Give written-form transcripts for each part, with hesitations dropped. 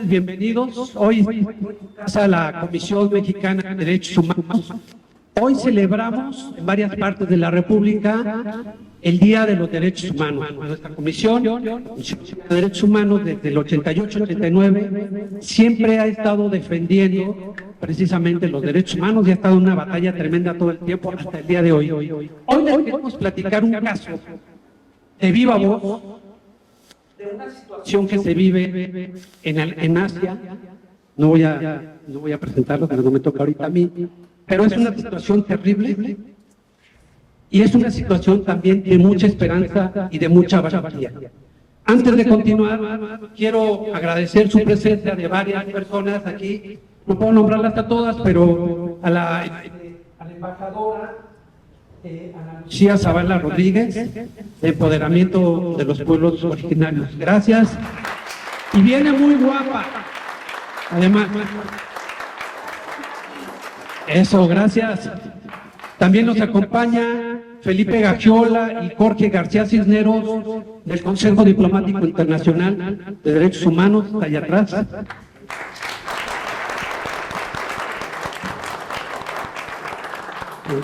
Bienvenidos. Hoy a la Comisión Mexicana de Derechos Humanos. Hoy celebramos en varias partes de la República el Día de los Derechos Humanos. Nuestra Comisión de Derechos Humanos desde el 88-89 siempre ha estado defendiendo precisamente los derechos humanos y ha estado en una batalla tremenda todo el tiempo hasta el día de hoy. Hoy les queremos platicar un caso de viva voz de una situación que se vive en Asia. No voy a presentarlo, pero no me toca ahorita a mí, pero es una situación terrible y es una situación también de mucha esperanza y de mucha valentía. Antes de continuar, quiero agradecer su presencia de varias personas aquí. No puedo nombrarlas a todas, pero a la embajadora Ana Lucía Zavala Rodríguez, de Empoderamiento de los Pueblos Originarios. Gracias. Y viene muy guapa, además. Eso, gracias. También nos acompaña Felipe Gagiola y Jorge García Cisneros, del Consejo Diplomático Internacional de Derechos Humanos, allá atrás.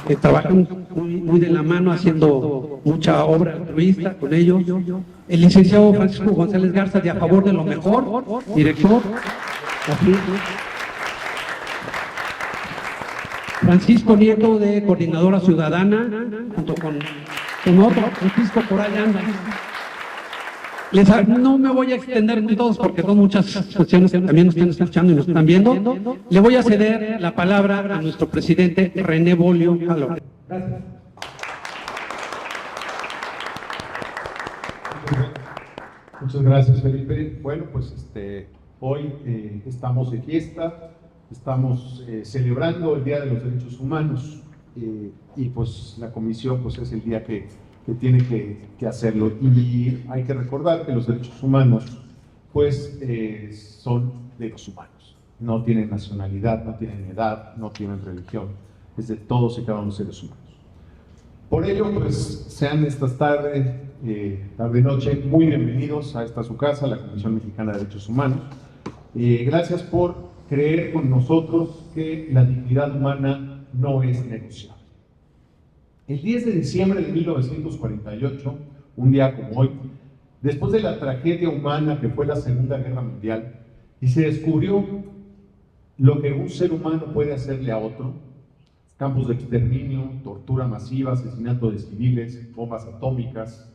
Que trabajan muy de la mano haciendo mucha obra altruista con ellos. El licenciado Francisco González Garza, de A Favor de lo Mejor, director. Aquí. Francisco Nieto, de Coordinadora Ciudadana, junto con otro Francisco, por ahí anda. No me voy a extender en todos porque son muchas cuestiones que también nos están escuchando y nos están viendo. Le voy a ceder la palabra a nuestro presidente René Bolio. Gracias. Muchas gracias, Felipe. Bueno, pues hoy estamos de fiesta, estamos celebrando el Día de los Derechos Humanos y pues la comisión pues es el día que tiene que hacerlo, y hay que recordar que los derechos humanos pues son de los humanos, no tienen nacionalidad, no tienen edad, no tienen religión, es de todos y cada uno de los seres humanos. Por ello pues sean estas tarde-noche muy bienvenidos a esta su casa, la Comisión Mexicana de Derechos Humanos. Gracias por creer con nosotros que la dignidad humana no es negociable. El 10 de diciembre de 1948, un día como hoy, después de la tragedia humana que fue la Segunda Guerra Mundial, y se descubrió lo que un ser humano puede hacerle a otro, campos de exterminio, tortura masiva, asesinato de civiles, bombas atómicas,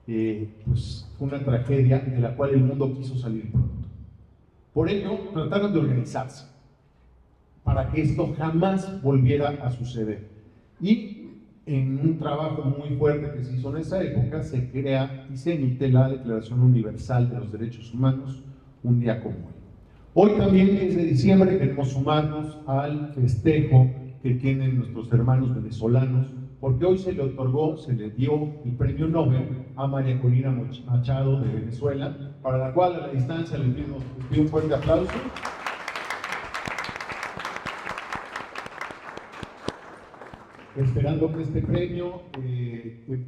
pues fue una tragedia de la cual el mundo quiso salir pronto. Por ello, trataron de organizarse para que esto jamás volviera a suceder. Y en un trabajo muy fuerte que se hizo en esa época, se crea y se emite la Declaración Universal de los Derechos Humanos, un día como hoy. Hoy también, 10 de diciembre, queremos sumarnos al festejo que tienen nuestros hermanos venezolanos, porque hoy se le otorgó, se le dio el premio Nobel a María Corina Machado de Venezuela, para la cual a la distancia les pido un fuerte aplauso. Esperando que este premio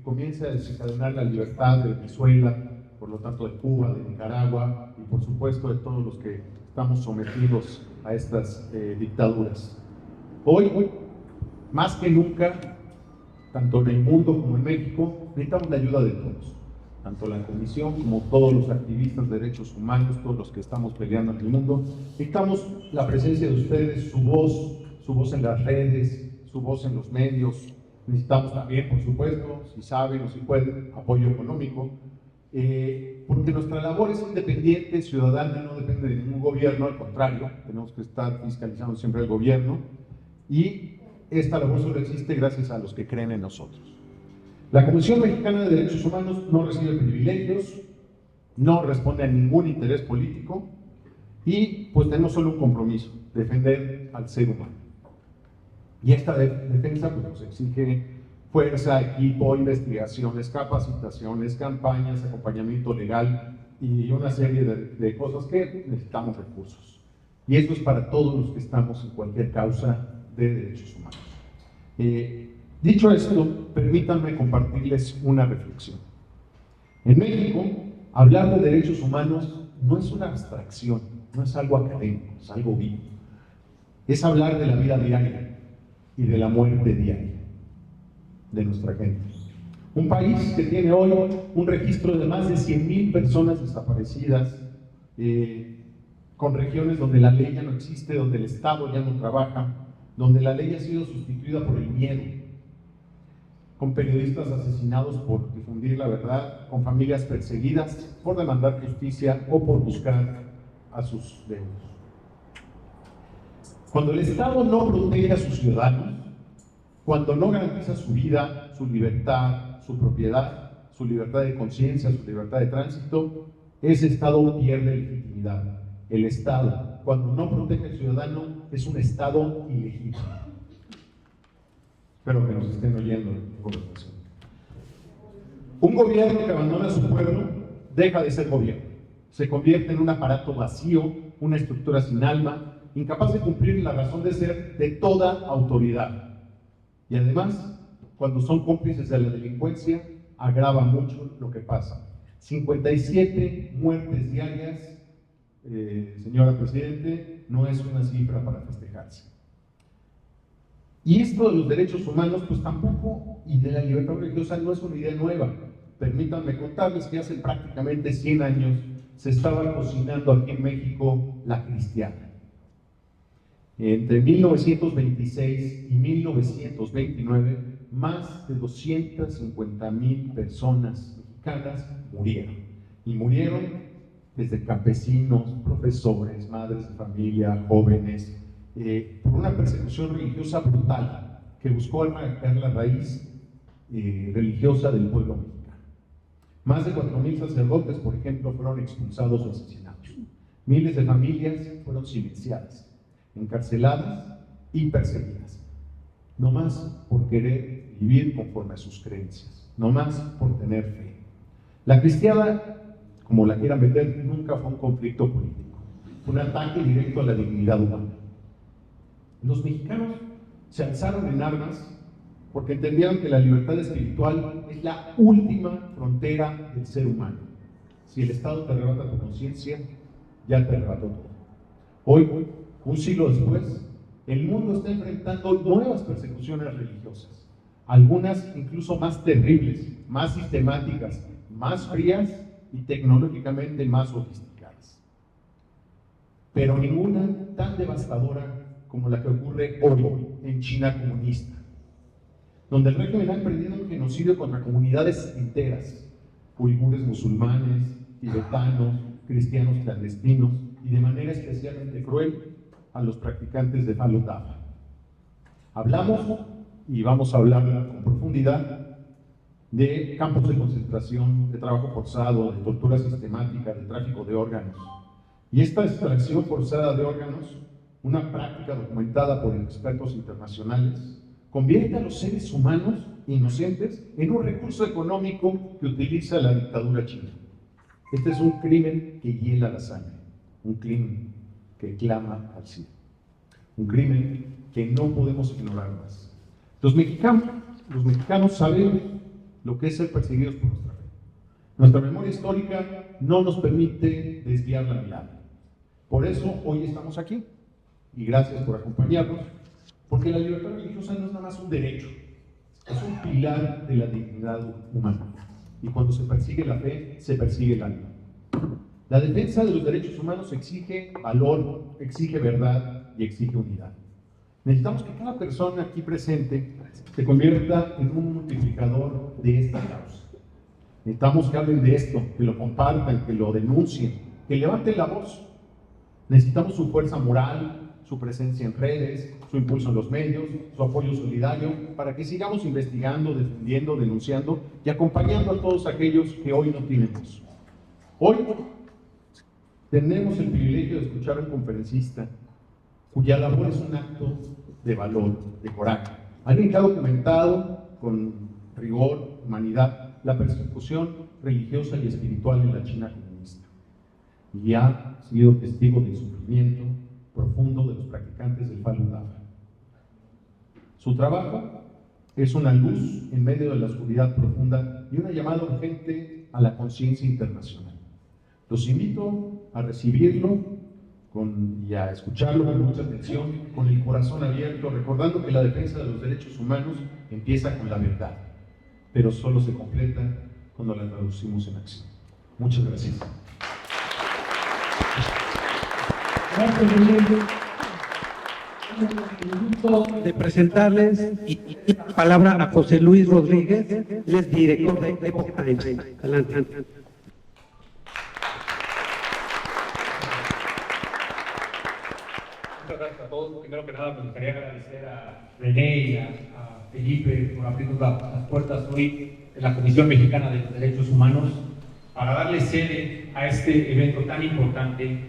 comience a desencadenar la libertad de Venezuela, por lo tanto de Cuba, de Nicaragua y por supuesto de todos los que estamos sometidos a estas dictaduras. Hoy, más que nunca, tanto en el mundo como en México, necesitamos la ayuda de todos, tanto la Comisión como todos los activistas de derechos humanos, todos los que estamos peleando en el mundo. Necesitamos la presencia de ustedes, su voz en las redes, su voz en los medios. Necesitamos también, por supuesto, si saben o si pueden, apoyo económico, porque nuestra labor es independiente, ciudadana, no depende de ningún gobierno, al contrario, tenemos que estar fiscalizando siempre el gobierno, y esta labor solo existe gracias a los que creen en nosotros. La Comisión Mexicana de Derechos Humanos no recibe privilegios, no responde a ningún interés político, y pues tenemos solo un compromiso: defender al ser humano. Y esta defensa pues, nos exige fuerza, equipo, investigaciones, capacitaciones, campañas, acompañamiento legal y una serie de cosas que necesitamos recursos. Y eso es para todos los que estamos en cualquier causa de derechos humanos. Dicho esto, permítanme compartirles una reflexión. En México, hablar de derechos humanos no es una abstracción, no es algo académico, es algo vivo. Es hablar de la vida diaria y de la muerte diaria de nuestra gente. Un país que tiene hoy un registro de más de 100,000 personas desaparecidas, con regiones donde la ley ya no existe, donde el Estado ya no trabaja, donde la ley ha sido sustituida por el miedo, con periodistas asesinados por difundir la verdad, con familias perseguidas por demandar justicia o por buscar a sus deudos. Cuando el Estado no protege a sus ciudadanos, cuando no garantiza su vida, su libertad, su propiedad, su libertad de conciencia, su libertad de tránsito, ese Estado pierde legitimidad. El Estado, cuando no protege al ciudadano, es un Estado ilegítimo. Espero que nos estén oyendo en conversación. Un gobierno que abandona a su pueblo deja de ser gobierno. Se convierte en un aparato vacío, una estructura sin alma, incapaz de cumplir la razón de ser de toda autoridad. Y además, cuando son cómplices de la delincuencia, agrava mucho lo que pasa. 57 muertes diarias, señora Presidente, no es una cifra para festejarse. Y esto de los derechos humanos, pues tampoco, y de la libertad religiosa, no es una idea nueva. Permítanme contarles que hace prácticamente 100 años se estaba cocinando aquí en México la cristiana. Entre 1926 y 1929, más de 250,000 personas mexicanas murieron. Y murieron desde campesinos, profesores, madres de familia, jóvenes, por una persecución religiosa brutal que buscó arrancar la raíz religiosa del pueblo mexicano. Más de 4,000 sacerdotes, por ejemplo, fueron expulsados o asesinados. Miles de familias fueron silenciadas, encarceladas y perseguidas, no más por querer vivir conforme a sus creencias, no más por tener fe. La cristiada, como la quieran meter, nunca fue un conflicto político, un ataque directo a la dignidad humana. Los mexicanos se alzaron en armas porque entendieron que la libertad espiritual es la última frontera del ser humano. Si el Estado te arrebata tu conciencia, ya te arrebató todo. Hoy, un siglo después, el mundo está enfrentando nuevas persecuciones religiosas, algunas incluso más terribles, más sistemáticas, más frías y tecnológicamente más sofisticadas. Pero ninguna tan devastadora como la que ocurre hoy en China comunista, donde el régimen ha emprendido un genocidio contra comunidades enteras, uigures musulmanes, tibetanos, cristianos clandestinos y de manera especialmente cruel a los practicantes de Falun Dafa. Hablamos y vamos a hablar con profundidad de campos de concentración, de trabajo forzado, de tortura sistemática, de tráfico de órganos. Y esta extracción forzada de órganos, una práctica documentada por expertos internacionales, convierte a los seres humanos inocentes en un recurso económico que utiliza la dictadura china. Este es un crimen que hiela la sangre, un crimen que clama al cielo, un crimen que no podemos ignorar más. Los mexicanos sabemos lo que es ser perseguidos por nuestra fe. Nuestra memoria histórica no nos permite desviar la mirada. Por eso hoy estamos aquí. Y gracias por acompañarnos, porque la libertad religiosa no es nada más un derecho, es un pilar de la dignidad humana. Y cuando se persigue la fe, se persigue el alma. La defensa de los derechos humanos exige valor, exige verdad y exige unidad. Necesitamos que cada persona aquí presente se convierta en un multiplicador de esta causa. Necesitamos que hablen de esto, que lo compartan, que lo denuncien, que levanten la voz. Necesitamos su fuerza moral, su presencia en redes, su impulso en los medios, su apoyo solidario, para que sigamos investigando, defendiendo, denunciando y acompañando a todos aquellos que hoy no tienen voz. Hoy tenemos el privilegio de escuchar a un conferencista cuya labor es un acto de valor, de coraje. Alguien que ha documentado con rigor, humanidad, la persecución religiosa y espiritual en la China comunista. Y ha sido testigo del sufrimiento profundo de los practicantes del Falun Dafa. Su trabajo es una luz en medio de la oscuridad profunda y una llamada urgente a la conciencia internacional. Los invito a recibirlo y a escucharlo con mucha atención, con el corazón abierto, recordando que la defensa de los derechos humanos empieza con la verdad, pero solo se completa cuando la traducimos en acción. Muchas gracias. De presentarles y la palabra a José Luis Rodríguez, él es director de Epoch Times. Adelante. Muchas gracias a todos. Primero que nada, me gustaría agradecer a René y a Felipe por abrirnos las puertas hoy en la Comisión Mexicana de los Derechos Humanos para darle sede a este evento tan importante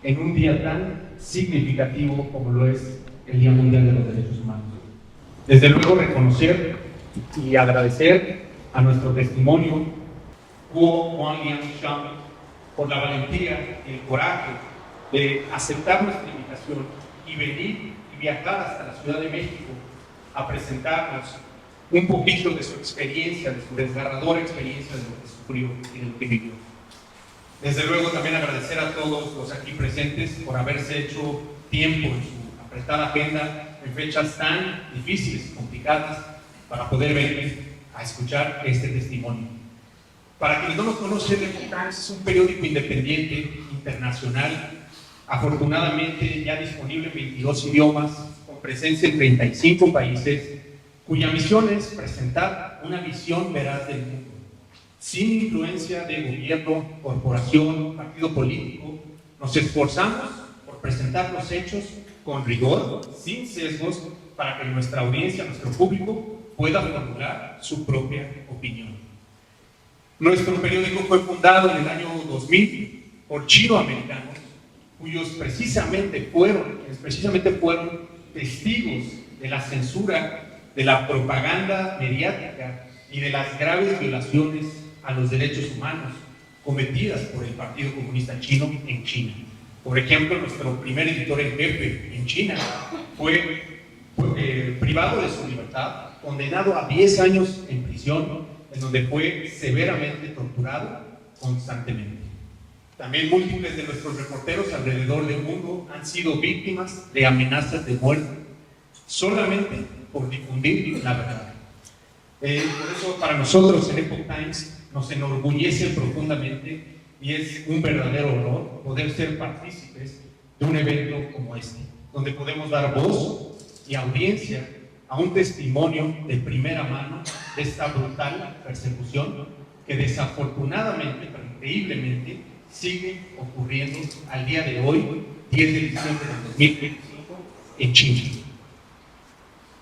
en un día tan significativo como lo es el Día Mundial de los Derechos Humanos. Desde luego, reconocer y agradecer a nuestro testimonio, Guo Huangliang Shang, por la valentía y el coraje de aceptar nuestra invitación y venir y viajar hasta la Ciudad de México a presentarnos un poquito de su experiencia, de su desgarradora experiencia de lo que sufrió y de lo que vivió. Desde luego también agradecer a todos los aquí presentes por haberse hecho tiempo en su apretada agenda en fechas tan difíciles y complicadas para poder venir a escuchar este testimonio. Para quienes no nos conocen, Epoch Times es un periódico independiente, internacional, afortunadamente ya disponible en 22 idiomas, con presencia en 35 países, cuya misión es presentar una visión veraz del mundo, sin influencia de gobierno, corporación, partido político. Nos esforzamos por presentar los hechos con rigor, sin sesgos, para que nuestra audiencia, nuestro público, pueda formular su propia opinión. Nuestro periódico fue fundado en el año 2000 por chinoamericanos, quienes precisamente fueron testigos de la censura, de la propaganda mediática y de las graves violaciones a los derechos humanos cometidas por el Partido Comunista Chino en China. Por ejemplo, nuestro primer editor en jefe en China fue privado de su libertad, condenado a 10 años en prisión, en donde fue severamente torturado constantemente. También múltiples de nuestros reporteros alrededor del mundo han sido víctimas de amenazas de muerte solamente por difundir la verdad. Por eso, para nosotros en Epoch Times nos enorgullece profundamente y es un verdadero honor poder ser partícipes de un evento como este, donde podemos dar voz y audiencia a un testimonio de primera mano de esta brutal persecución que desafortunadamente, pero increíblemente, sigue ocurriendo al día de hoy, 10 de diciembre de 2025, en China.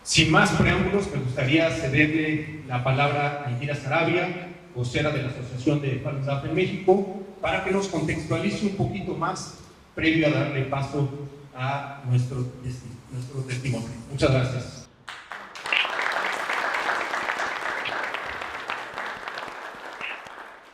Sin más preámbulos, me gustaría cederle la palabra a Indira Sarabia, vocera de la Asociación de Falun Dafa en México, para que nos contextualice un poquito más previo a darle paso a nuestro testimonio. Muchas gracias.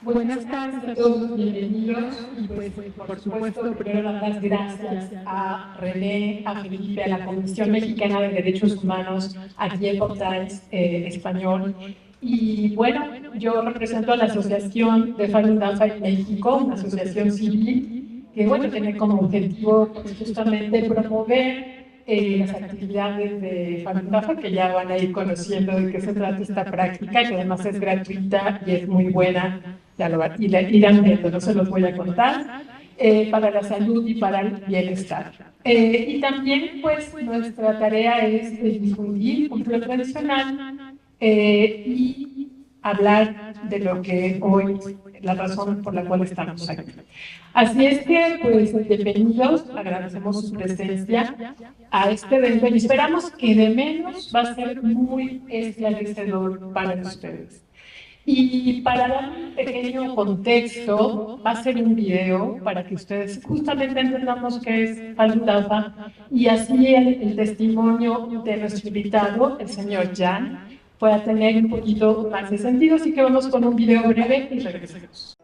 Buenas tardes a todos, bienvenidos. Y pues, por supuesto, primero dar las gracias a René, a Felipe, a la Comisión Mexicana de Derechos Humanos, aquí en Epoch Times Español. Y bueno, yo represento a la Asociación de Falun Dafa en México, una asociación civil que bueno, tiene como objetivo pues, justamente promover las actividades de Falun Dafa, que ya van a ir conociendo de qué se trata esta práctica, que además es gratuita y es muy buena. Ya lo irán viendo, no se los voy a contar, para la salud y para el bienestar. Y también, pues, nuestra tarea es difundir cultura tradicional y hablar de lo que hoy, la razón por la cual estamos aquí. Así es que, pues, bienvenidos, agradecemos su presencia a este evento y esperamos que de menos va a ser muy esclarecedor para ustedes. Y para dar un pequeño contexto, va a ser un video para que ustedes justamente entendamos qué es Falun Dafa y así el testimonio de nuestro invitado, el señor Jan, pueda tener un poquito más de sentido. Así que vamos con un video breve y regresamos.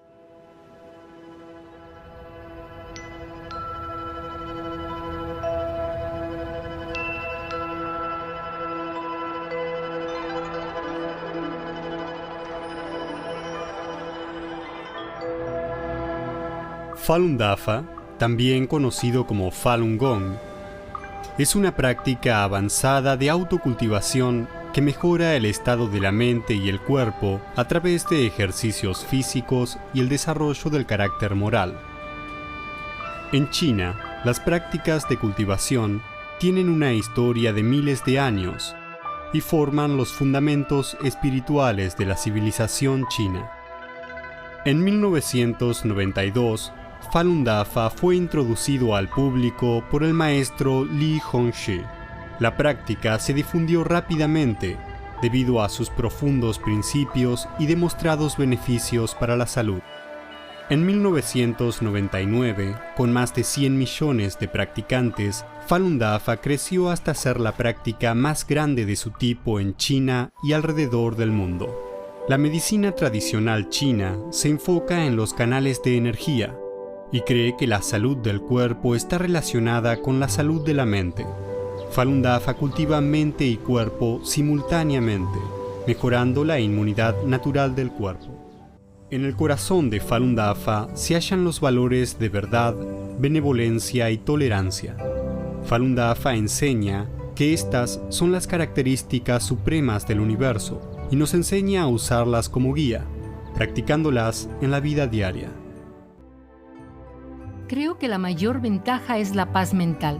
Falun Dafa también conocido como Falun Gong, es una práctica avanzada de autocultivación que mejora el estado de la mente y el cuerpo a través de ejercicios físicos y el desarrollo del carácter moral. En China, las prácticas de cultivación tienen una historia de miles de años y forman los fundamentos espirituales de la civilización china. En 1992, Falun Dafa fue introducido al público por el maestro Li Hongzhi. La práctica se difundió rápidamente debido a sus profundos principios y demostrados beneficios para la salud. En 1999, con más de 100 millones de practicantes, Falun Dafa creció hasta ser la práctica más grande de su tipo en China y alrededor del mundo. La medicina tradicional china se enfoca en los canales de energía y cree que la salud del cuerpo está relacionada con la salud de la mente. Falun Dafa cultiva mente y cuerpo simultáneamente, mejorando la inmunidad natural del cuerpo. En el corazón de Falun Dafa se hallan los valores de verdad, benevolencia y tolerancia. Falun Dafa enseña que estas son las características supremas del universo y nos enseña a usarlas como guía, practicándolas en la vida diaria. Creo que la mayor ventaja es la paz mental.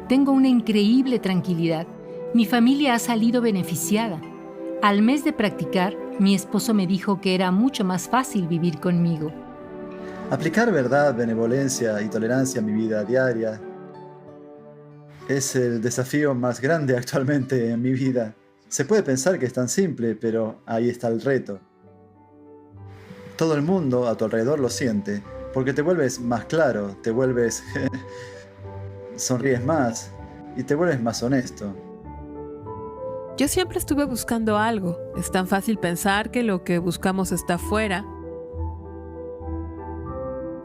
Tengo una increíble tranquilidad. Mi familia ha salido beneficiada. Al mes de practicar, mi esposo me dijo que era mucho más fácil vivir conmigo. Aplicar verdad, benevolencia y tolerancia a mi vida diaria es el desafío más grande actualmente en mi vida. Se puede pensar que es tan simple, pero ahí está el reto. Todo el mundo a tu alrededor lo siente, porque te vuelves más claro, te vuelves... sonríes más y te vuelves más honesto. Yo siempre estuve buscando algo. Es tan fácil pensar que lo que buscamos está afuera.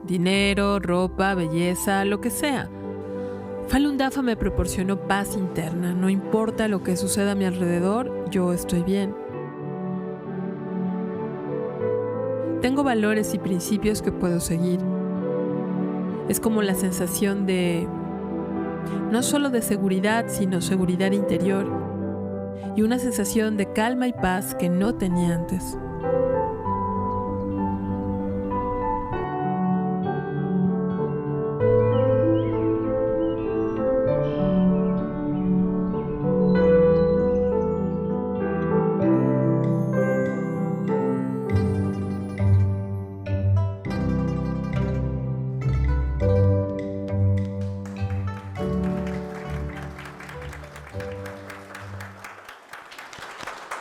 Dinero, ropa, belleza, lo que sea. Falun Dafa me proporcionó paz interna. No importa lo que suceda a mi alrededor, yo estoy bien. Tengo valores y principios que puedo seguir. Es como la sensación de... no solo de seguridad, sino seguridad interior. Y una sensación de calma y paz que no tenía antes.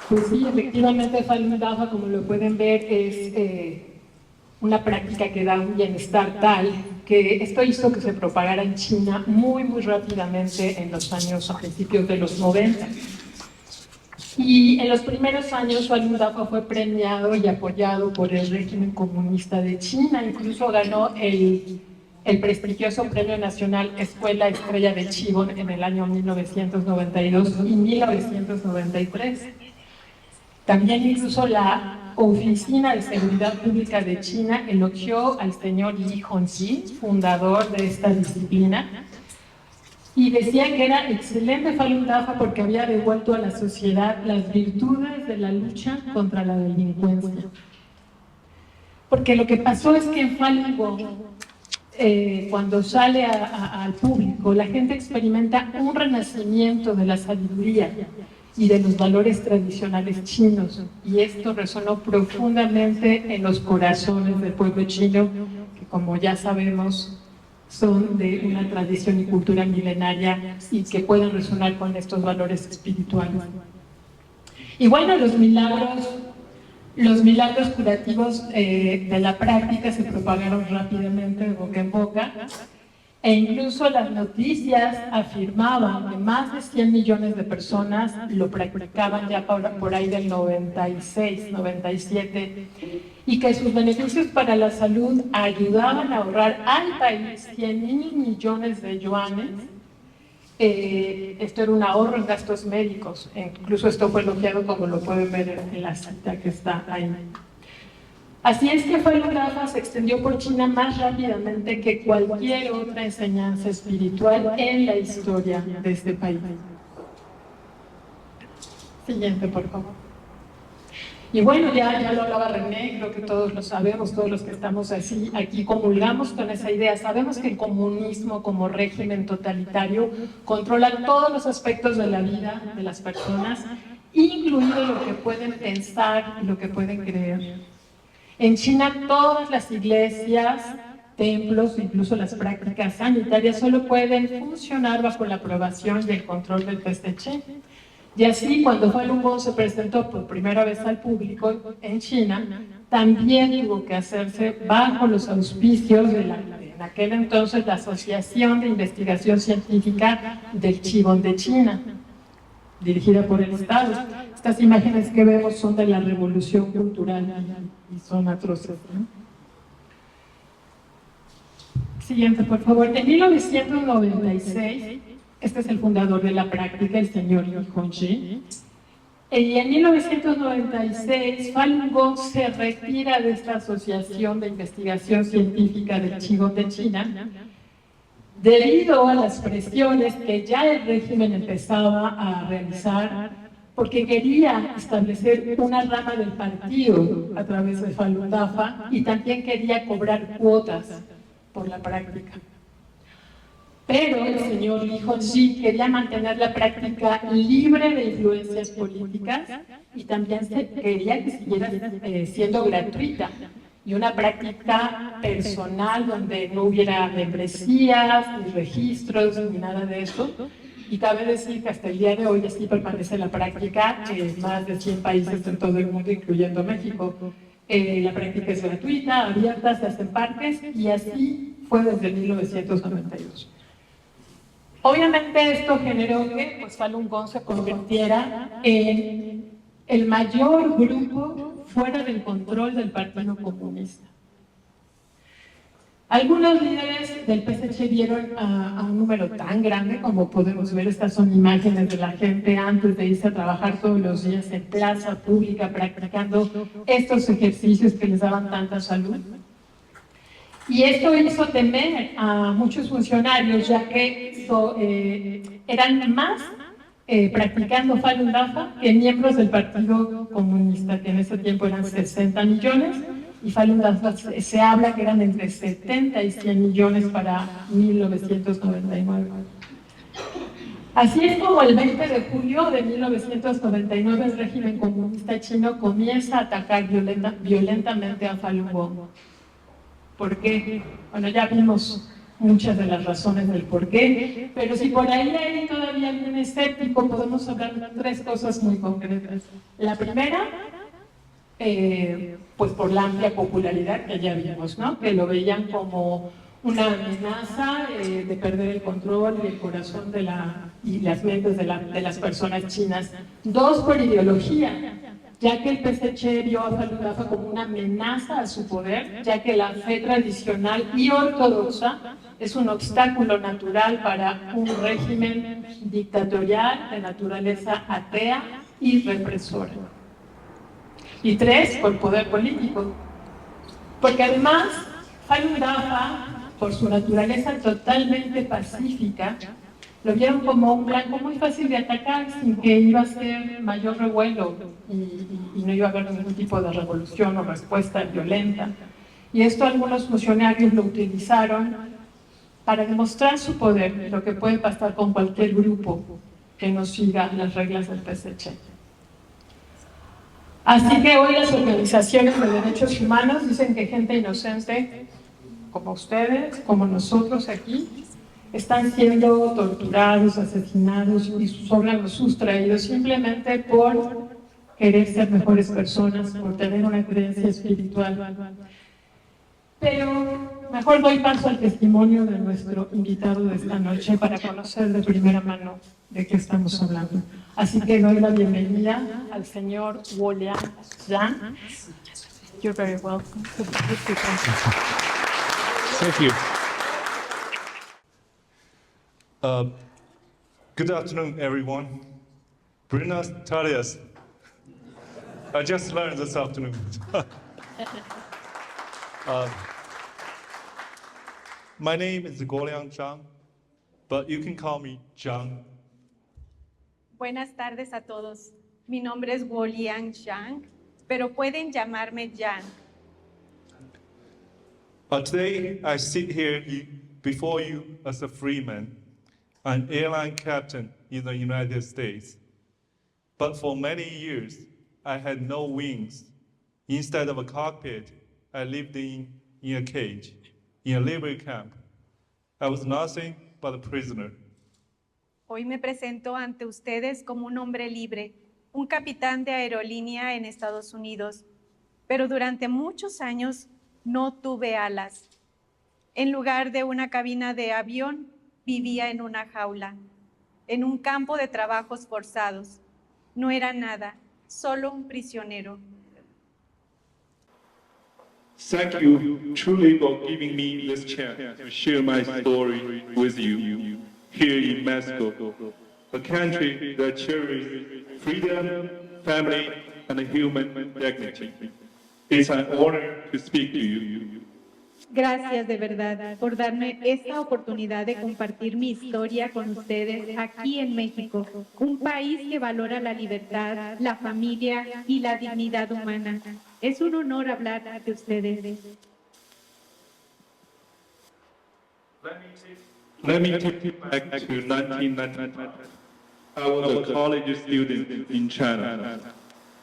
Pues sí, efectivamente Falun Dafa, como lo pueden ver, es una práctica que da un bienestar tal que esto hizo que se propagara en China muy rápidamente en los años, a principios de los 90. Y en los primeros años Falun Dafa fue premiado y apoyado por el régimen comunista de China, incluso ganó el prestigioso Premio Nacional Escuela Estrella de Qigong en el año 1992 y 1993. También incluso la Oficina de Seguridad Pública de China elogió al señor Li Hongzhi, fundador de esta disciplina, y decía que era excelente Falun Dafa porque había devuelto a la sociedad las virtudes de la lucha contra la delincuencia. Porque lo que pasó es que en Falun Gong, cuando sale al público, la gente experimenta un renacimiento de la sabiduría y de los valores tradicionales chinos, y esto resonó profundamente en los corazones del pueblo chino, que como ya sabemos son de una tradición y cultura milenaria y que pueden resonar con estos valores espirituales. Y bueno, los milagros curativos de la práctica se propagaron rápidamente de boca en boca, e incluso las noticias afirmaban que más de 100 millones de personas lo practicaban ya por ahí del 96, 97, y que sus beneficios para la salud ayudaban a ahorrar al país 100.000 millones de yuanes. Esto era un ahorro en gastos médicos, incluso esto fue elogiado como lo pueden ver en la cita que está ahí. Así es que Falun Dafa se extendió por China más rápidamente que cualquier otra enseñanza espiritual en la historia de este país. Siguiente, por favor. Y bueno, ya lo hablaba René, creo que todos lo sabemos, todos los que estamos aquí comulgamos con esa idea. Sabemos que el comunismo como régimen totalitario controla todos los aspectos de la vida de las personas, incluido lo que pueden pensar y lo que pueden creer. En China todas las iglesias, templos, incluso las prácticas sanitarias solo pueden funcionar bajo la aprobación y el control del PSC. Y así, cuando Falun Gong se presentó por primera vez al público en China, también tuvo que hacerse bajo los auspicios de en aquel entonces la Asociación de Investigación Científica del Qigong de China, dirigida por el Estado. Estas imágenes que vemos son de la Revolución Cultural y son atroces, ¿no? Siguiente, por favor. En 1996, este es el fundador de la práctica, el señor Li Hongzhi. Y en 1996, Falun Gong se retira de esta Asociación de Investigación Científica del Qigong de China debido a las presiones que ya el régimen empezaba a realizar, porque quería establecer una rama del partido a través de Falun Dafa y también quería cobrar cuotas por la práctica. Pero el señor Li Hongzhi quería mantener la práctica libre de influencias políticas y también quería que siguiera siendo gratuita y una práctica personal donde no hubiera membresías, ni registros, ni nada de eso. Y cabe decir que hasta el día de hoy así permanece la práctica en más de 100 países en todo el mundo, incluyendo México. La práctica es gratuita, abierta, se hacen parques y así fue desde 1992. Obviamente esto generó que pues, Falun Gong se convirtiera en el mayor grupo fuera del control del Partido Comunista. Algunos líderes del PSC vieron a un número tan grande como podemos ver. Estas son imágenes de la gente antes de irse a trabajar todos los días en plaza pública practicando estos ejercicios que les daban tanta salud. Y esto hizo temer a muchos funcionarios, ya que eran más practicando Falun Dafa que miembros del Partido Comunista, que en ese tiempo eran 60 millones, y Falun Dafa se habla que eran entre 70 y 100 millones para 1999. Así es como el 20 de julio de 1999 el régimen comunista chino comienza a atacar violentamente a Falun Gong. ¿Por qué? Bueno, ya vimos muchas de las razones del por qué, pero si por ahí hay todavía alguien escéptico, podemos hablar de 3 cosas muy concretas. La primera, pues por la amplia popularidad que ya vimos, ¿no? Que lo veían como una amenaza de perder el control y el corazón y las mentes de las personas chinas. 2, por ideología, ya que el PSC vio a Falun Dafa como una amenaza a su poder, ya que la fe tradicional y ortodoxa es un obstáculo natural para un régimen dictatorial de naturaleza atea y represora. Y 3, por poder político, porque además Falun Dafa, por su naturaleza totalmente pacífica, lo vieron como un blanco muy fácil de atacar sin que iba a ser mayor revuelo y no iba a haber ningún tipo de revolución o respuesta violenta. Y esto algunos funcionarios lo utilizaron para demostrar su poder, lo que puede pasar con cualquier grupo que no siga las reglas del PSC. Así que hoy las organizaciones de derechos humanos dicen que gente inocente como ustedes, como nosotros aquí, están siendo torturados, asesinados y sus órganos sustraídos simplemente por querer ser mejores personas, por tener una creencia espiritual. Pero mejor doy paso al testimonio de nuestro invitado de esta noche para conocer de primera mano de qué estamos hablando. Así que doy la bienvenida al señor Woliang Zhang. You're very welcome. Thank you. Good afternoon, everyone. Buenas tardes. I just learned this afternoon. My name is Guoliang Zhang, but you can call me Zhang. Buenas tardes a todos. Mi nombre es Guoliang Zhang, pero pueden llamarme Zhang. Today, I sit here before you as a free man, an airline captain in the United States. But for many years, I had no wings. Instead of a cockpit, I lived in a cage, in a labor camp. I was nothing but a prisoner. Hoy me presento ante ustedes como un hombre libre, un capitán de aerolínea en Estados Unidos, pero durante muchos años no tuve alas. En lugar de una cabina de avión, vivía en una jaula, en un campo de trabajos forzados. No era nada, solo un prisionero. Thank you truly for giving me this chance to share my story with you here in Mexico, a country that cherishes freedom, family, and human dignity. It's an honor to speak to you. Gracias de verdad por darme esta oportunidad de compartir mi historia con ustedes aquí en México, un país que valora la libertad, la familia y la dignidad humana. Es un honor hablar ante ustedes. Let me take you back to 1999. I was a college student in China.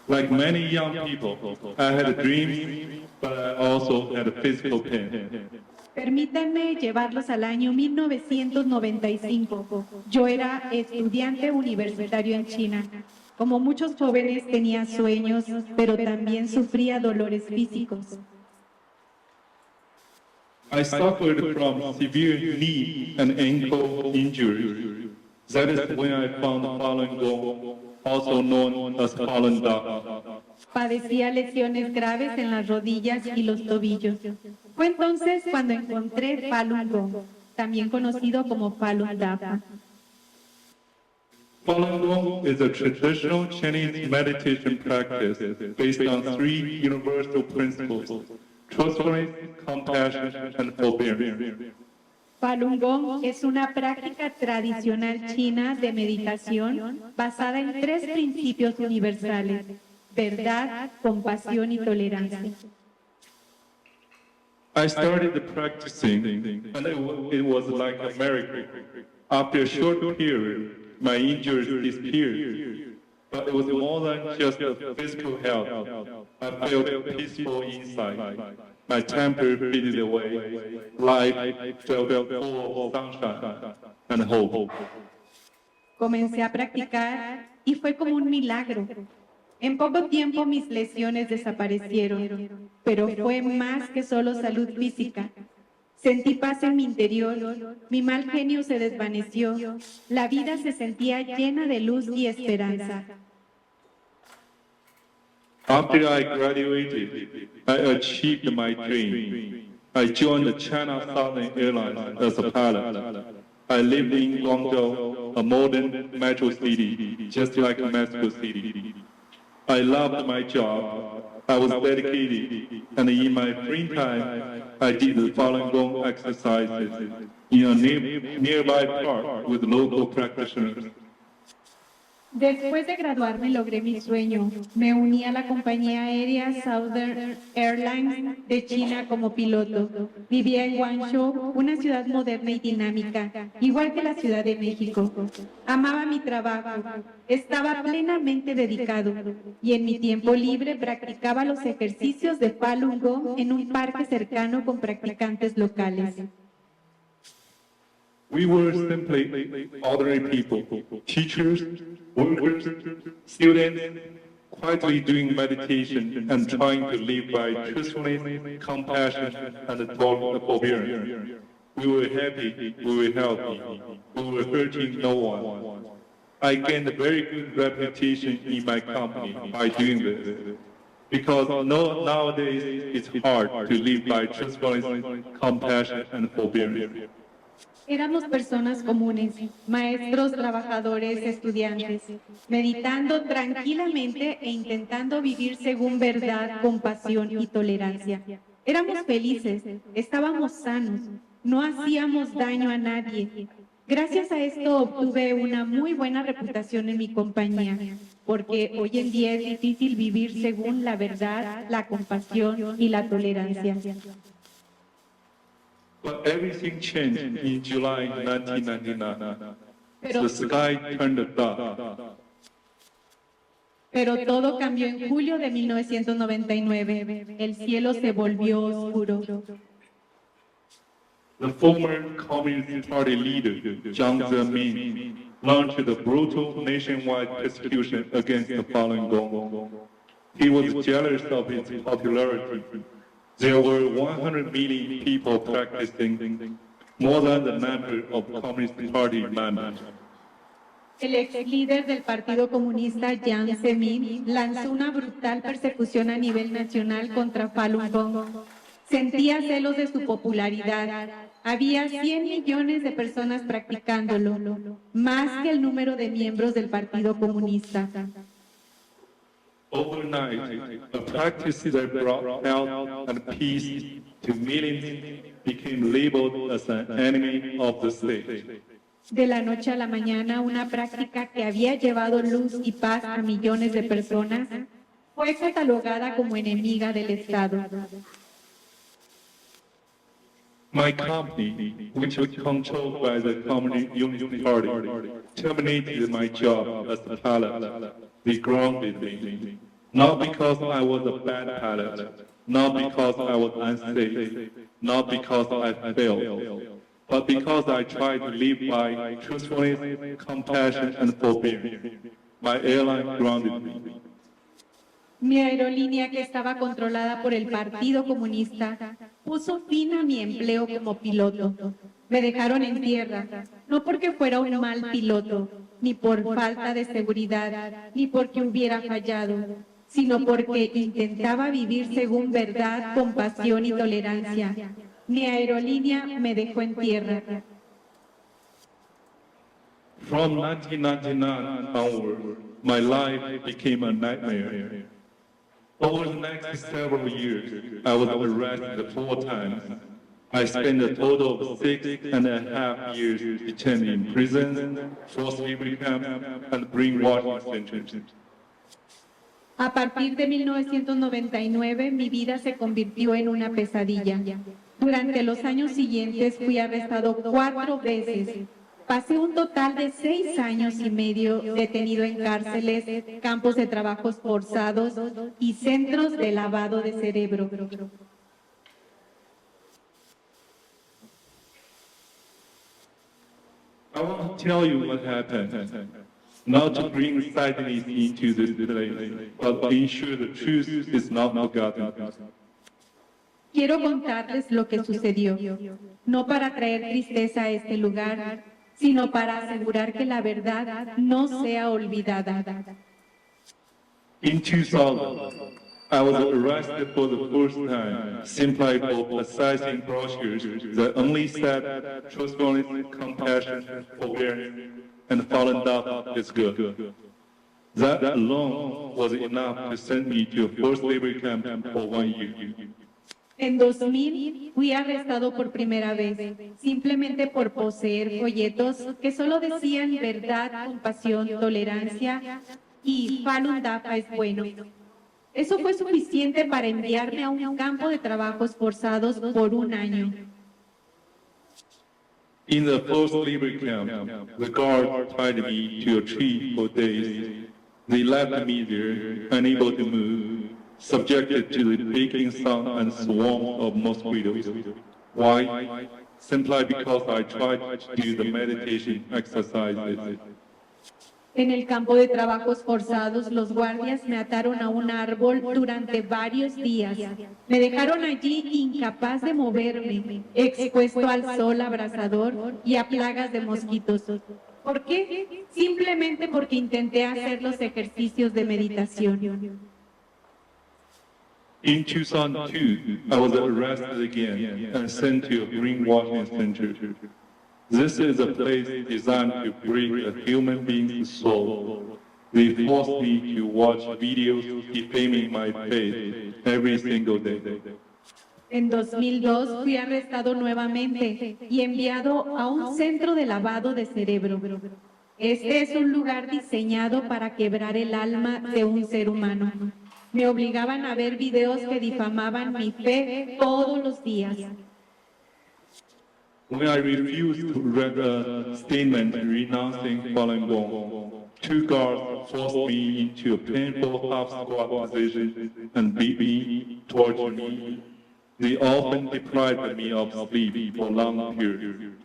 Like many young people, I had dreams, but I also had a physical pain. Permítanme llevarlos al año 1995. Yo era estudiante universitario en China. Como muchos jóvenes tenía sueños, pero también sufría dolores físicos. I suffered from severe knee and ankle injuries. That is when I found Falun Gong, also known as Falun Dafa. Padecía lesiones graves en las rodillas y los tobillos. Fue entonces cuando encontré Falun Gong, también conocido como Falun Dafa. Falun Gong is a traditional Chinese meditation practice based on three universal principles: truthfulness, compassion, and forbearance. Falun Gong es una práctica tradicional china de meditación basada en tres principios universales: verdad, compasión y tolerancia. I started practicing, and it was like a miracle. After a short period, my injuries disappeared. But it was more than just a physical health. I felt peaceful inside. My temper faded away. Life felt full of sunshine and hope. Comencé a practicar y fue como un milagro. En poco tiempo mis lesiones desaparecieron, pero fue más que solo salud física. Sentí paz en mi interior, mi mal genio se desvaneció, la vida se sentía llena de luz y esperanza. After I graduated, I achieved my dream. I joined the China Southern Airlines as a pilot. I lived in Guangzhou, a modern metro city, just like Mexico City. I loved my job. I was dedicated, and in my free time, I did the Falun Gong exercises in a nearby park with local practitioners. Después de graduarme logré mi sueño. Me uní a la compañía aérea Southern Airlines de China como piloto. Vivía en Guangzhou, una ciudad moderna y dinámica, igual que la Ciudad de México. Amaba mi trabajo, estaba plenamente dedicado y en mi tiempo libre practicaba los ejercicios de Falun Gong en un parque cercano con practicantes locales. We were simply ordinary people, teachers, workers, students, quietly doing meditation and trying to live by truthfulness, compassion, and forbearance. We were happy, we were healthy, we were hurting no one. I gained a very good reputation in my company by doing this. Because nowadays it's hard to live by truthfulness, compassion, and forbearance. Éramos personas comunes, maestros, trabajadores, estudiantes, meditando tranquilamente e intentando vivir según verdad, compasión y tolerancia. Éramos felices, estábamos sanos, no hacíamos daño a nadie. Gracias a esto obtuve una muy buena reputación en mi compañía, porque hoy en día es difícil vivir según la verdad, la compasión y la tolerancia. But everything changed in July 1999. The sky turned dark. Pero todo cambió en julio de 1999. El cielo se volvió oscuro. The former Communist Party leader, Jiang Zemin, launched a brutal nationwide persecution against the Falun Gong. He was jealous of its popularity. There were 100 million people practicing, more than the number of Communist Party members. El ex líder del Partido Comunista, Jiang Zemin, lanzó una brutal persecución a nivel nacional contra Falun Gong. Sentía celos de su popularidad. Había 100 millones de personas practicándolo, más que el número de miembros del Partido Comunista. Overnight, a practice that brought health and peace to millions became labeled as an enemy of the state. De la noche a la mañana, una práctica que había llevado luz y paz a millones de personas fue catalogada como enemiga del Estado. My company, which was controlled by the Communist Unity Party, terminated my job as a pilot. They grounded me, not because I was a bad pilot, not because I was unsafe, not because I failed, but because I tried to live by truthfulness, compassion, and forbearance. My airline grounded me. Mi aerolínea, que estaba controlada por el Partido Comunista, puso fin a mi empleo como piloto. Me dejaron en tierra, no porque fuera un mal piloto, ni por falta de seguridad, ni porque hubiera fallado, sino porque intentaba vivir según verdad, compasión y tolerancia. Mi aerolínea me dejó en tierra. From 1999 onward, my life became a nightmare. Over the next several years, I was arrested 4 times. I spent a total of 6.5 years detained in prisons, forced labor camps, and brainwashing centers. A partir de 1999, mi vida se convirtió en una pesadilla. Durante los años siguientes fui arrestado 4 veces. Pasé un total de 6 años y medio detenido en cárceles, campos de trabajos forzados y centros de lavado de cerebro. I want to tell you what happened, not to bring sadness into this place, but to ensure the truth is not forgotten. Quiero contarles lo que sucedió, no para traer tristeza a este lugar, sino para asegurar que la verdad no sea olvidada. In 2000, I was arrested for the first time simply for publicizing brochures that only said truthfulness, compassion, forbearance, and Falun Dafa is good. That alone was enough to send me to a forced labor camp for 1 year. En 2000 fui arrestado por primera vez, simplemente por poseer folletos que solo decían verdad, compasión, tolerancia y Falun Dafa es bueno. Eso fue suficiente para enviarme a un campo de trabajos forzados por 1 año. In the forced labor camp, the guards tied me to a tree for days. They left me there, unable to move, subjected to the baking sun and swarms of mosquitoes. Why? Simply because I tried to do the meditation exercises. En el campo de trabajos forzados, los guardias me ataron a un árbol durante varios días. Me dejaron allí incapaz de moverme, expuesto al sol abrasador y a plagas de mosquitos. ¿Por qué? Simplemente porque intenté hacer los ejercicios de meditación. In 2002, I was arrested again and sent to a brainwashing center. This is a place designed to break a human being's soul. They forced me to watch videos defaming my faith every single day. En 2002 fui arrestado nuevamente y enviado a un centro de lavado de cerebro. Este es un lugar diseñado para quebrar el alma de un ser humano. Me obligaban a ver videos que difamaban mi fe todos los días. When I refused to read a statement renouncing Falun Gong, two guards forced me into a painful half-squat position and beat me, tortured me. They often deprived me of sleep for long periods.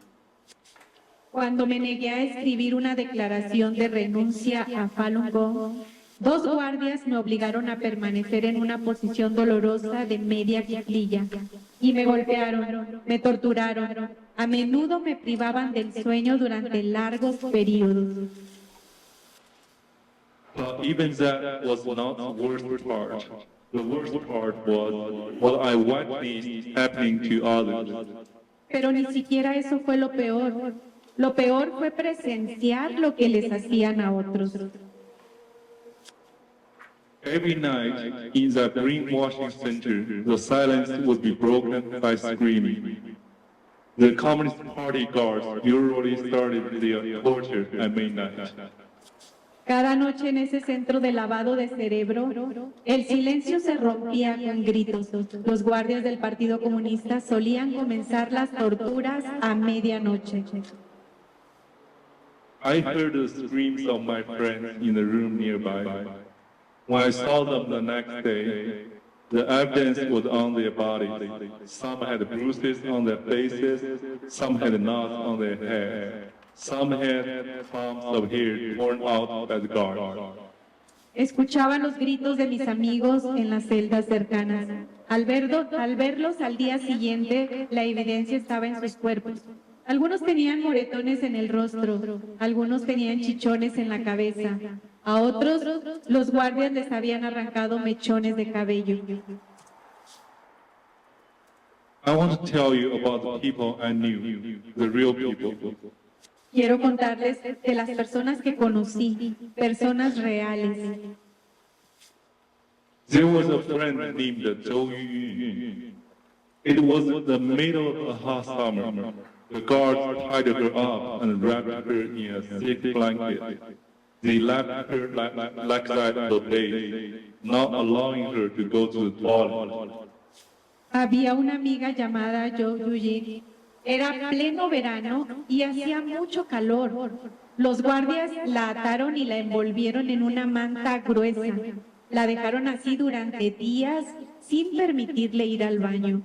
Cuando me negué a escribir una declaración de renuncia a Falun Gong, 2 guardias me obligaron a permanecer en una posición dolorosa de media cuclilla y me golpearon, me torturaron. A menudo me privaban del sueño durante largos periodos. But even that was not the worst part. The worst part was what I witnessed happening to others. Pero ni siquiera eso fue lo peor. Lo peor fue presenciar lo que les hacían a otros. Every night in the brainwashing center, the silence would be broken by screaming. The Communist Party guards usually started their torture at midnight. Cada noche en ese centro de lavado de cerebro, el silencio se rompía con gritos. Los guardias del Partido Comunista solían comenzar las torturas a medianoche. I heard the screams of my friends in the room nearby. When I saw them the next day, the evidence was on their bodies. Some had bruises on their faces, some had knots on their heads, some had clumps of hair torn out by the guards. Escuchaba los gritos de mis amigos en las celdas cercanas. Al verlos al día siguiente, la evidencia estaba en sus cuerpos. Algunos tenían moretones en el rostro, algunos tenían chichones en la cabeza. A otros, los guardias les habían arrancado mechones de cabello. I want to tell you about the people I knew, the real people. Quiero contarles de las personas que conocí, personas reales. There was a friend named Zhou Yuyun. It was the middle of a hot summer. The guards tied her up and wrapped her in a thick blanket. They left her like that the day, not allowing her to go to the toilet. Había una amiga llamada Zhou Yuyun. Era pleno verano y hacía mucho calor. Los guardias la ataron y la envolvieron en una manta gruesa. La dejaron así durante días sin permitirle ir al baño.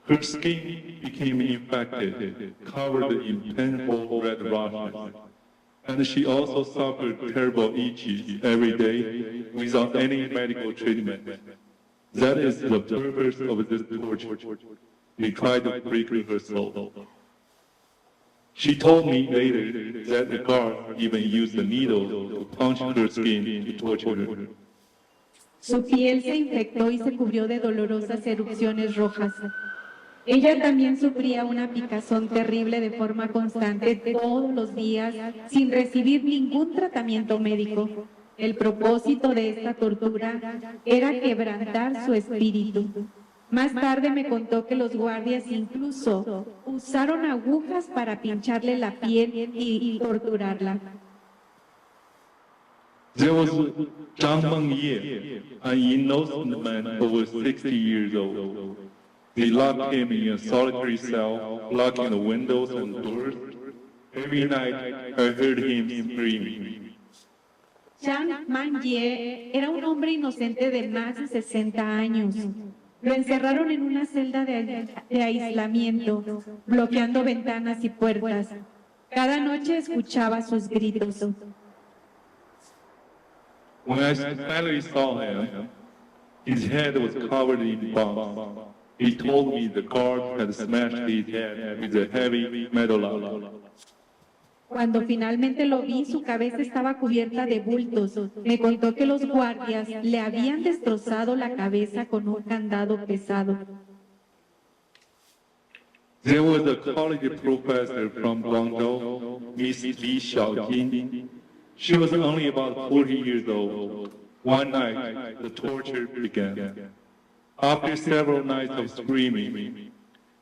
Her skin became infected, covered in painful red rashes, and she also suffered terrible itches every day without any medical treatment. That is the purpose of this torture. They tried to break her soul. She told me later that the guards even used the needle to punch her skin to torture her. Su piel se infectó y se cubrió de dolorosas erupciones rojas. Ella también sufría una picazón terrible de forma constante todos los días sin recibir ningún tratamiento médico. El propósito de esta tortura era quebrantar su espíritu. Más tarde me contó que los guardias incluso usaron agujas para pincharle la piel y torturarla. There was Zhang Mengye, an innocent man over 60 years old. They locked him in a solitary cell, locking the windows and doors. Every night, I heard him screaming. Zhang Mengye era un hombre inocente de más de 60 años. Lo encerraron en una celda de aislamiento, bloqueando ventanas y puertas. Cada noche escuchaba sus gritos. When I finally saw him, his head was covered in bumps. He told me the guard had smashed his head with a heavy metal rod. Cuando finalmente lo vi, su cabeza estaba cubierta de bultos. Me contó que los guardias le habían destrozado la cabeza con un candado pesado. There was a college professor from Guangzhou, Miss Li Xiaojin. She was only about 40 years old. One night, the torture began. After several nights of screaming,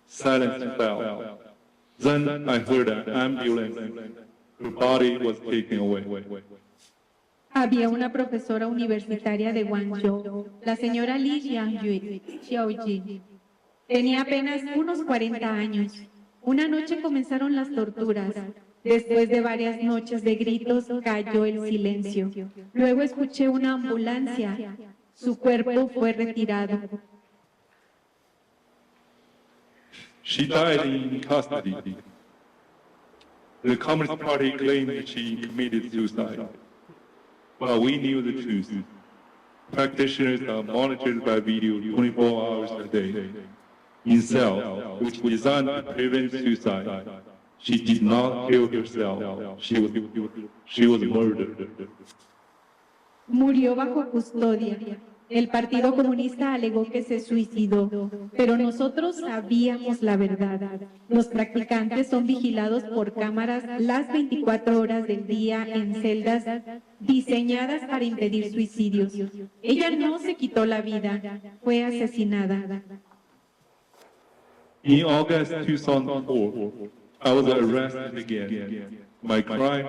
silence fell. Then I heard an ambulance. Her body was taken away. Había una profesora universitaria de Guangzhou, la señora Li Xiaoji. Tenía apenas unos 40 años. Una noche comenzaron las torturas. Después de varias noches de gritos, cayó el silencio. Luego escuché una ambulancia. Su cuerpo fue retirado. She died in custody. The Communist Party claimed that she committed suicide. But we knew the truth. Practitioners are monitored by video 24 hours a day. In cells, which were designed to prevent suicide, she did not kill herself. She was murdered. Murió bajo custodia. El Partido Comunista alegó que se suicidó, pero nosotros sabíamos la verdad. Los practicantes son vigilados por cámaras las 24 horas del día en celdas diseñadas para impedir suicidios. Ella no se quitó la vida, fue asesinada. In August 2004, I was arrested again. My crime,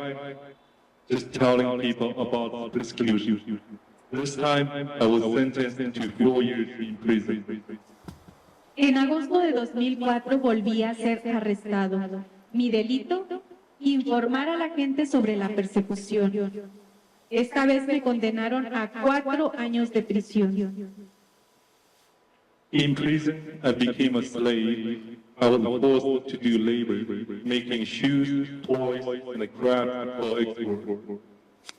just telling people about persecution. This time, I was sentenced to 4 years in prison. En agosto de 2004 volví a ser arrestado. Mi delito, informar a la gente sobre la persecución. Esta vez me condenaron a 4 años de prisión. In prison, I became a slave. I was forced to do labor, making shoes, toys, and craft for export.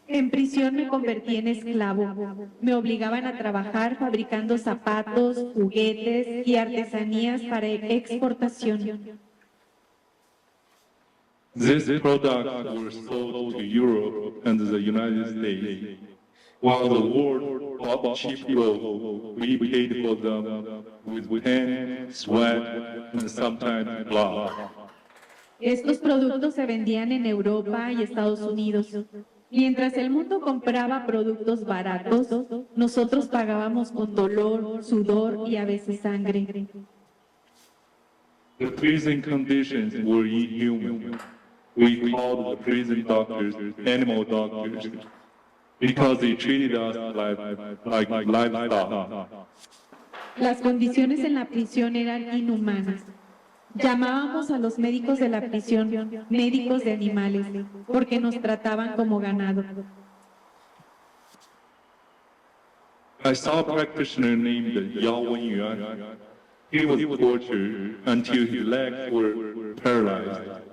En prisión me convertí en esclavo. Me obligaban a trabajar fabricando zapatos, juguetes y artesanías para exportación. These products were sold to Europe and the United States. While the world bought cheap clothes, we paid for them with pen, sweat, and sometimes blood. Estos productos se vendían en Europa y Estados Unidos. Mientras el mundo compraba productos baratos, nosotros pagábamos con dolor, sudor y a veces sangre. The prison conditions were inhuman. We called the prison doctors animal doctors because they treated us like livestock. Las condiciones en la prisión eran inhumanas. Llamábamos a los médicos de la prisión médicos de animales, porque nos trataban como ganado. I saw a practitioner named Yao Wenyuan. He was tortured until his legs were paralyzed.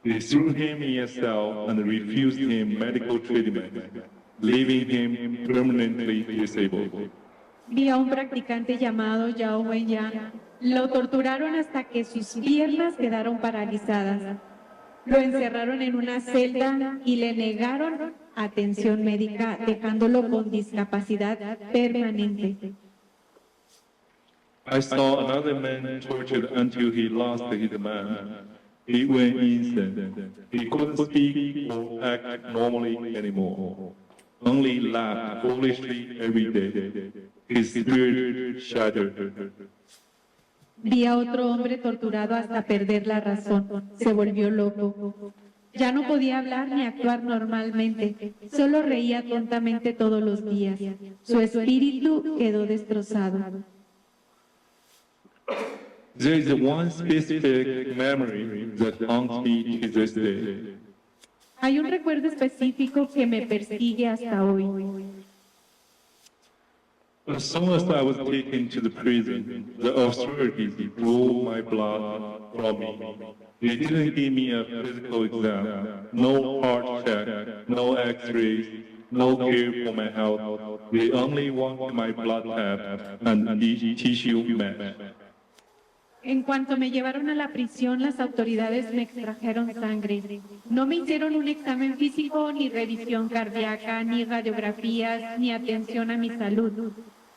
They threw him in a cell and refused him medical treatment, leaving him permanently disabled. Vi a un practicante llamado Yao Wenyuan. Lo torturaron hasta que sus piernas quedaron paralizadas. Lo encerraron en una celda y le negaron atención médica, dejándolo con discapacidad permanente. I saw another man tortured until he lost his mind. He went insane. He couldn't speak or act normally anymore. Only laughed foolishly every day. His spirit shattered. Vi a otro hombre torturado hasta perder la razón. Se volvió loco. Ya no podía hablar ni actuar normalmente. Solo reía tontamente todos los días. Su espíritu quedó destrozado. There is one specific memory that haunts me to this day. Hay un recuerdo específico que me persigue hasta hoy. As soon as I was taken to the prison, the authorities drew my blood from me. They didn't give me a physical exam, no heart check, no x-rays, no care for my health. They only wanted my blood tap and tissue match. En cuanto me llevaron a la prisión, las autoridades me extrajeron sangre. No me hicieron un examen físico, ni revisión cardíaca, ni radiografías, ni atención a mi salud.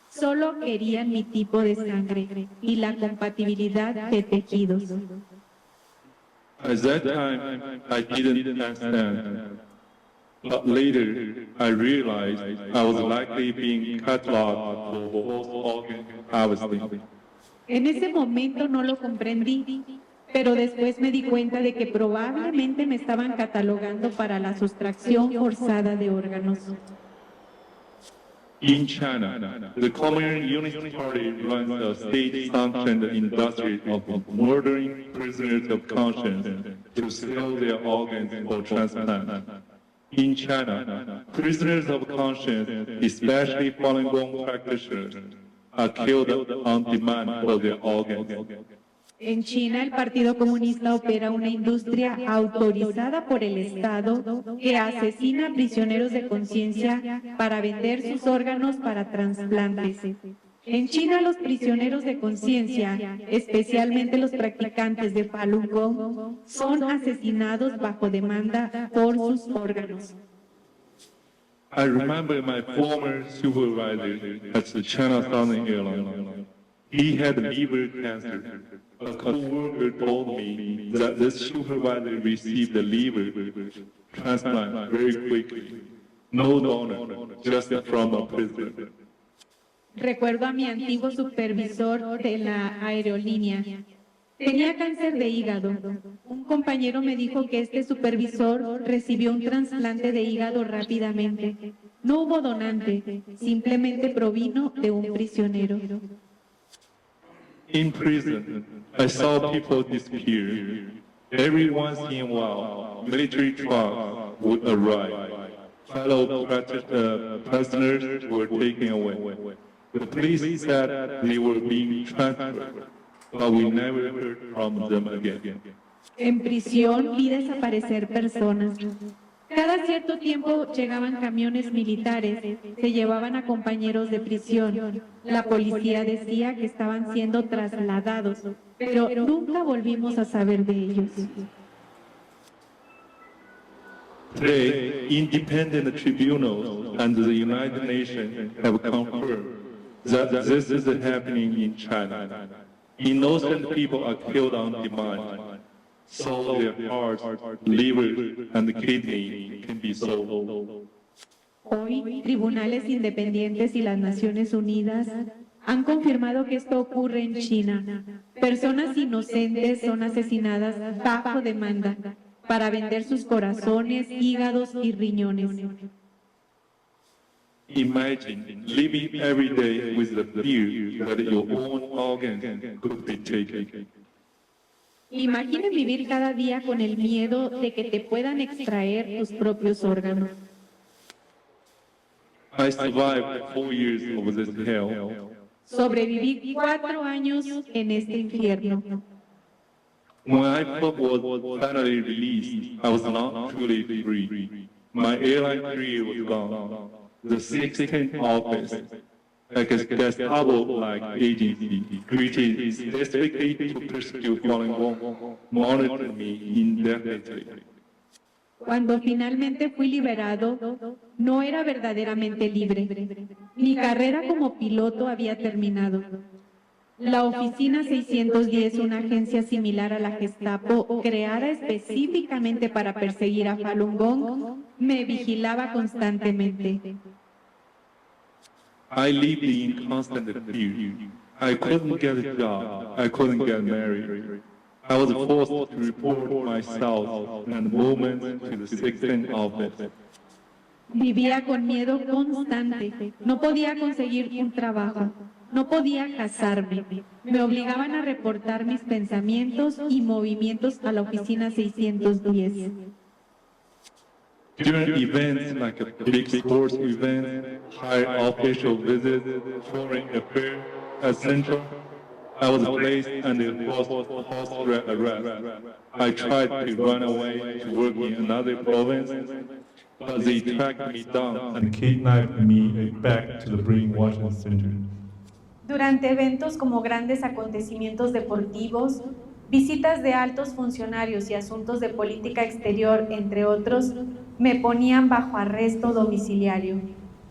Solo querían mi tipo de sangre y la compatibilidad de tejidos. At that time, I didn't understand. But later, I realized I was likely being cataloged for false organ harvesting. En ese momento no lo comprendí, pero después me di cuenta de que probablemente me estaban catalogando para la sustracción forzada de órganos. In China, the Communist Party runs a state-sanctioned industry of murdering prisoners of conscience to sell their organs for transplant. In China, prisoners of conscience, especially Falun Gong practitioners, are killed on demand for their organs. En China, el Partido Comunista opera una industria autorizada por el Estado que asesina a prisioneros de conciencia para vender sus órganos para trasplantes. En China, los prisioneros de conciencia, especialmente los practicantes de Falun Gong, son asesinados bajo demanda por sus órganos. I remember my former supervisor at the China Southern Airlines. He had liver cancer. A co-worker told me that this supervisor received a liver transplant very quickly. No donor, just from a prisoner. Recuerdo a mi antiguo supervisor de la aerolínea. Tenía cáncer de hígado. Un compañero me dijo que este supervisor recibió un trasplante de hígado rápidamente. No hubo donante, simplemente provino de un prisionero. In prison, I saw people disappear. Every once in a while, military trucks would arrive. Fellow prisoners were taken away. The police said they were being transferred, but we never heard from them again. En prisión vi desaparecer personas. Cada cierto tiempo llegaban camiones militares, se llevaban a compañeros de prisión. La policía decía que estaban siendo trasladados, pero nunca volvimos a saber de ellos. Today, independent tribunals and the United Nations have confirmed that this is happening in China. Innocent people are killed on demand. So their hearts, liver, and kidney can be sold. Hoy, tribunales independientes y las Naciones Unidas han confirmado que esto ocurre en China. Personas inocentes son asesinadas bajo demanda para vender sus corazones, hígados y riñones. Imagine living every day with the fear that your own organs could be taken. Imaginen vivir cada día con el miedo de que te puedan extraer tus propios órganos. I survived 4 years of this hell. Sobreviví 4 años en este infierno. When I was finally released, I was not truly free. My airline career was gone. The 16th office, like a Gestapo-like agency, created specifically to persecute Falun Gong, monitored me indefinitely. Cuando finalmente fui liberado, no era verdaderamente libre. Mi carrera como piloto había terminado. La Oficina 610, una agencia similar a la Gestapo, creada específicamente para perseguir a Falun Gong, me vigilaba constantemente. I lived in constant fear. I couldn't get a job. I couldn't get married. I was forced to report myself and movements to the 16th office. Vivía con miedo constante. No podía conseguir un trabajo. No podía casarme. Me obligaban a reportar mis pensamientos y movimientos a la Oficina 610. During events like a big sports event, high official visits, foreign affairs, etc., I was placed under house arrest. I tried to run away to work in another province, but they tracked me down and kidnapped me back to the brainwashing center. Durante eventos como grandes acontecimientos deportivos, visitas de altos funcionarios y asuntos de política exterior, entre otros, me ponían bajo arresto domiciliario.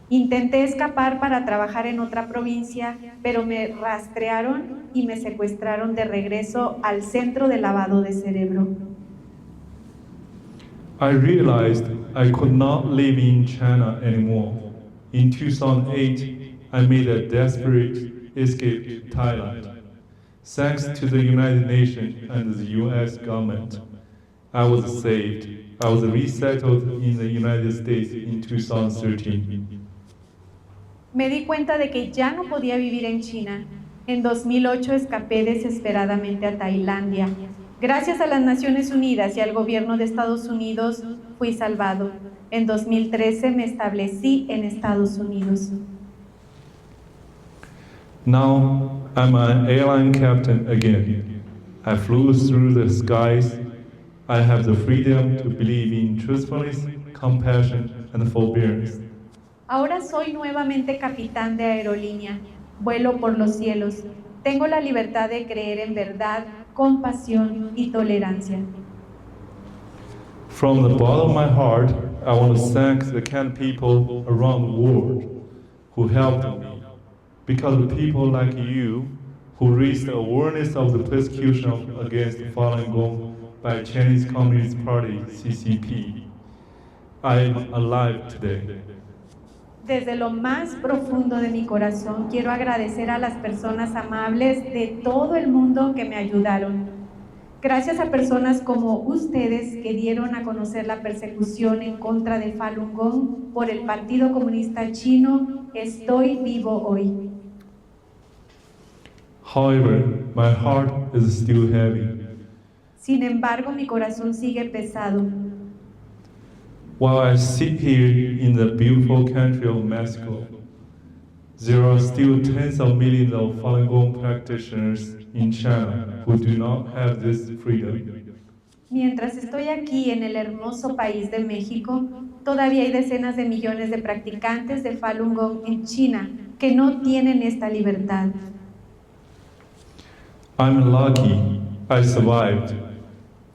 Intenté escapar para trabajar en otra provincia, pero me rastrearon y me secuestraron de regreso al centro de lavado de cerebro. I realized I could not live in China anymore. In 2008, I made a desperate escape to Thailand. Thanks to the United Nations and the US government, I was saved. I was resettled in the United States in 2013. Me di cuenta de que ya no podía vivir en China. En 2008 escapé desesperadamente a Tailandia. Gracias a las Naciones Unidas y al gobierno de Estados Unidos fui salvado. En 2013 me establecí en Estados Unidos. Now I'm an airline captain again. I flew through the skies. I have the freedom to believe in truthfulness, compassion, and forbearance. Ahora soy nuevamente capitán de aerolínea. Vuelo por los cielos. Tengo la libertad de creer en verdad, compasión y tolerancia. From the bottom of my heart, I want to thank the kind people around the world who helped me. Because of people like you who raised the awareness of the persecution against Falun Gong by Chinese Communist Party, CCP, I am alive today. Desde lo más profundo de mi corazón quiero agradecer a las personas amables de todo el mundo que me ayudaron. Gracias a personas como ustedes que dieron a conocer la persecución en contra de Falun Gong por el Partido Comunista Chino, estoy vivo hoy. However, my heart is still heavy. Sin embargo, mi corazón sigue pesado. While I sit here in the beautiful country of Mexico, there are still tens of millions of Falun Gong practitioners in China who do not have this freedom. Mientras estoy aquí en el hermoso país de México, todavía hay decenas de millones de practicantes de Falun Gong en China que no tienen esta libertad. I'm lucky I survived,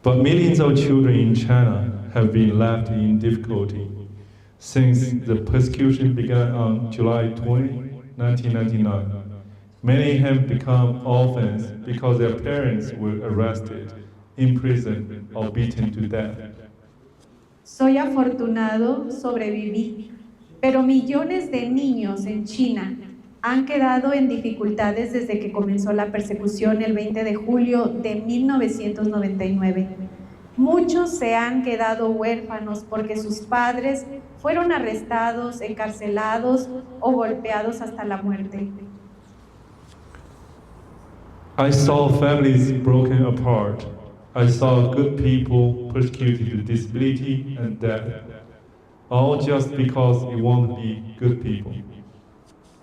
but millions of children in China have been left in difficulty since the persecution began on July 20, 1999. Many have become orphans because their parents were arrested, imprisoned, or beaten to death. Soy afortunado, sobreviví, pero millones de niños en China han quedado en dificultades desde que comenzó la persecución el 20 de julio de 1999. Muchos se han quedado huérfanos porque sus padres fueron arrestados, encarcelados o golpeados hasta la muerte. I saw families broken apart. I saw good people persecuted to disability and death, all just because they want to be good people.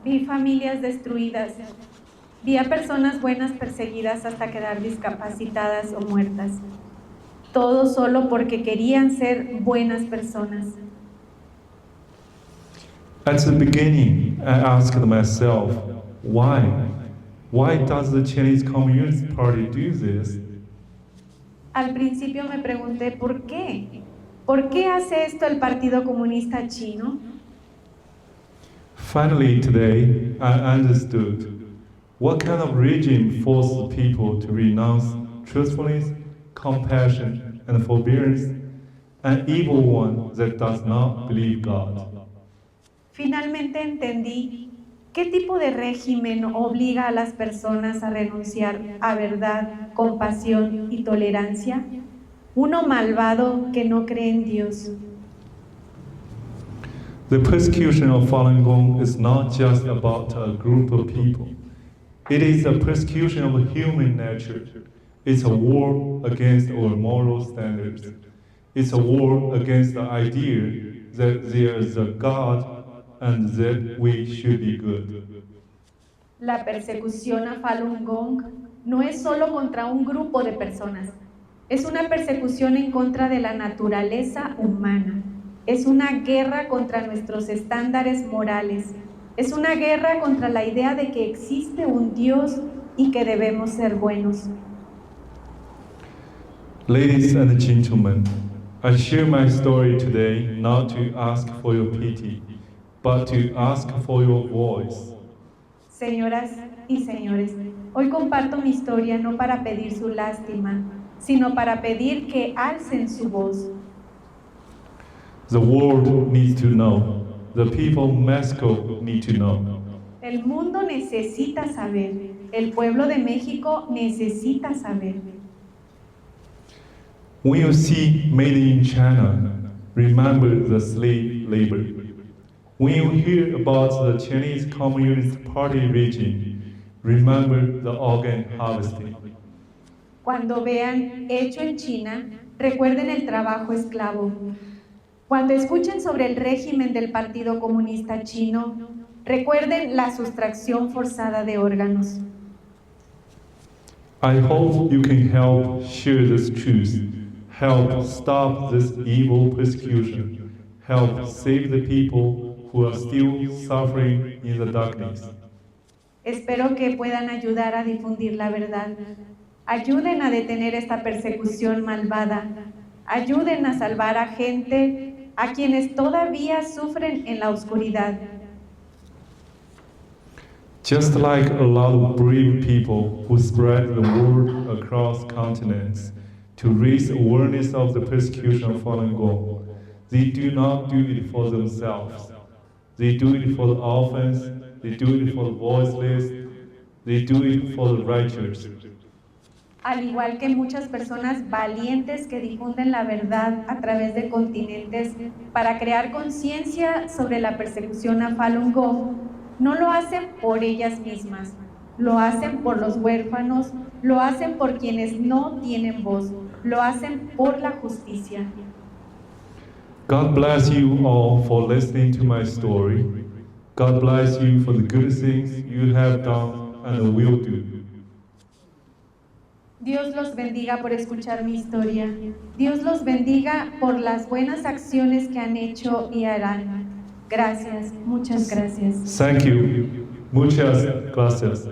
Vi familias destruidas. Vi a personas buenas perseguidas hasta quedar discapacitadas o muertas. Todo solo porque querían ser buenas personas. At the beginning, I asked myself, why? Why does the Chinese Communist Party do this? Al principio me pregunté ¿por qué? ¿Por qué hace esto el Partido Comunista Chino? Finally, today, I understood what kind of regime forces people to renounce truthfulness, compassion, and forbearance, an evil one that does not believe God. Finalmente entendí qué tipo de régimen obliga a las personas a renunciar a verdad, compasión y tolerancia. Uno malvado que no cree en Dios. The persecution of Falun Gong is not just about a group of people. It is a persecution of human nature. It's a war against our moral standards. It's a war against the idea that there is a God and that we should be good. La persecución a Falun Gong no es solo contra un grupo de personas. Es una persecución en contra de la naturaleza humana. Es una guerra contra nuestros estándares morales. Es una guerra contra la idea de que existe un Dios y que debemos ser buenos. Ladies and gentlemen, I share my story today not to ask for your pity, but to ask for your voice. Señoras y señores, hoy comparto mi historia no para pedir su lástima, sino para pedir que alcen su voz. The world needs to know. The people of Mexico need to know. El mundo necesita saber. El pueblo de México necesita saber. When you see Made in China, remember the slave labor. When you hear about the Chinese Communist Party regime, remember the organ harvesting. Cuando vean hecho en China, recuerden el trabajo esclavo. Cuando escuchen sobre el régimen del Partido Comunista Chino, recuerden la sustracción forzada de órganos. I hope you can help share this truth, help stop this evil persecution, help save the people who are still suffering in the darkness. Espero que puedan ayudar a difundir la verdad. Ayuden a detener esta persecución malvada. Ayuden a salvar a gente, a quienes todavía sufren en la oscuridad. Just like a lot of brave people who spread the word across continents to raise awareness of the persecution of Falun Gong, they do not do it for themselves. They do it for the orphans, they do it for the voiceless, they do it for the righteous. Al igual que muchas personas valientes que difunden la verdad a través de continentes para crear conciencia sobre la persecución a Falun Gong, no lo hacen por ellas mismas, lo hacen por los huérfanos, lo hacen por quienes no tienen voz, lo hacen por la justicia. God bless you all for listening to my story. God bless you for the good things you have done and will do. Dios los bendiga por escuchar mi historia. Dios los bendiga por las buenas acciones que han hecho y harán. Gracias, muchas gracias. Thank you. Muchas gracias.